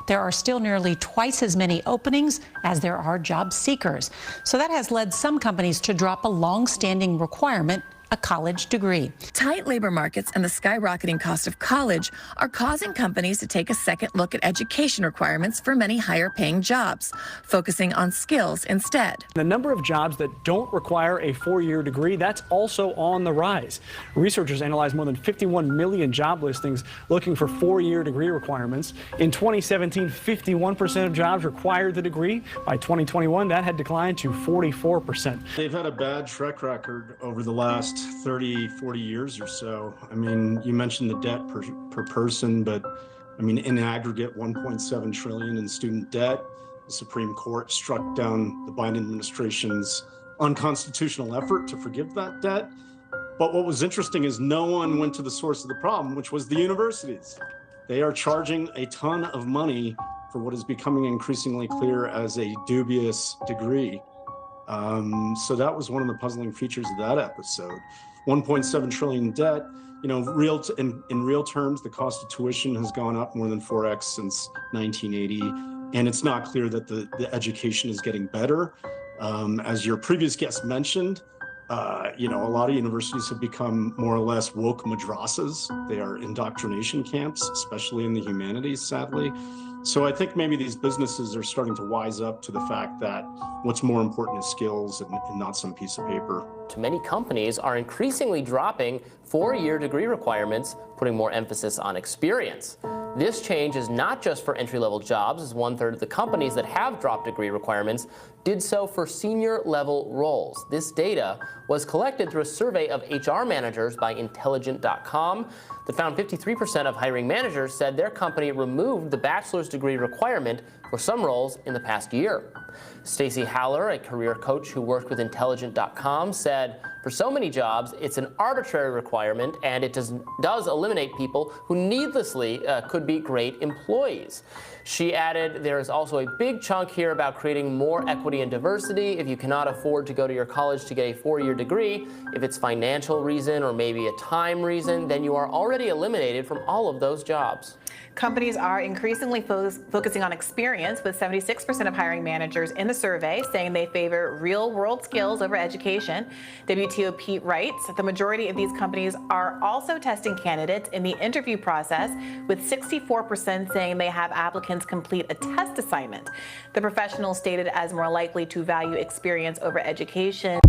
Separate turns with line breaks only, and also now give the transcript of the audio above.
there are still nearly twice as many openings as there are job seekers. So that has led some companies to drop a long-standing requirement, a college degree.
Tight labor markets and the skyrocketing cost of college are causing companies to take a second look at education requirements for many higher-paying jobs, focusing on skills instead.
The number of jobs that don't require a four-year degree, that's also on the rise. Researchers analyzed more than 51 million job listings looking for four-year degree requirements. In 2017, 51% of jobs required the degree. By 2021, that had declined to 44%.
They've had a bad track record over the last 30, 40 years or so. I mean, you mentioned the debt per person, but I mean, in aggregate, 1.7 trillion in student debt. The Supreme Court struck down the Biden administration's unconstitutional effort to forgive that debt. But what was interesting is no one went to the source of the problem, which was the universities. They are charging a ton of money for what is becoming increasingly clear as a dubious degree. So that was one of the puzzling features of that episode. 1.7 trillion debt, you know, in real terms, the cost of tuition has gone up more than 4x since 1980. And it's not clear that the education is getting better. As your previous guest mentioned, you know, a lot of universities have become more or less woke madrasas. They are indoctrination camps, especially in the humanities, sadly. So I think maybe these businesses are starting to wise up to the fact that what's more important is skills and not some piece of paper.
Many companies are increasingly dropping four-year degree requirements, putting more emphasis on experience. This change is not just for entry-level jobs, as 1/3 of the companies that have dropped degree requirements did so for senior-level roles. This data was collected through a survey of HR managers by Intelligent.com that found 53% of hiring managers said their company removed the bachelor's degree requirement for some roles in the past year. Stacey Haller, a career coach who worked with Intelligent.com, said, for so many jobs, it's an arbitrary requirement, and it does eliminate people who needlessly could be great employees. She added, there is also a big chunk here about creating more equity and diversity. If you cannot afford to go to your college to get a four-year degree, if it's financial reason or maybe a time reason, then you are already eliminated from all of those jobs.
Companies are increasingly focusing on experience, with 76% of hiring managers in the survey saying they favor real-world skills over education. WTOP writes that the majority of these companies are also testing candidates in the interview process, with 64% saying they have applicants complete a test assignment. The professionals stated as more likely to value experience over education.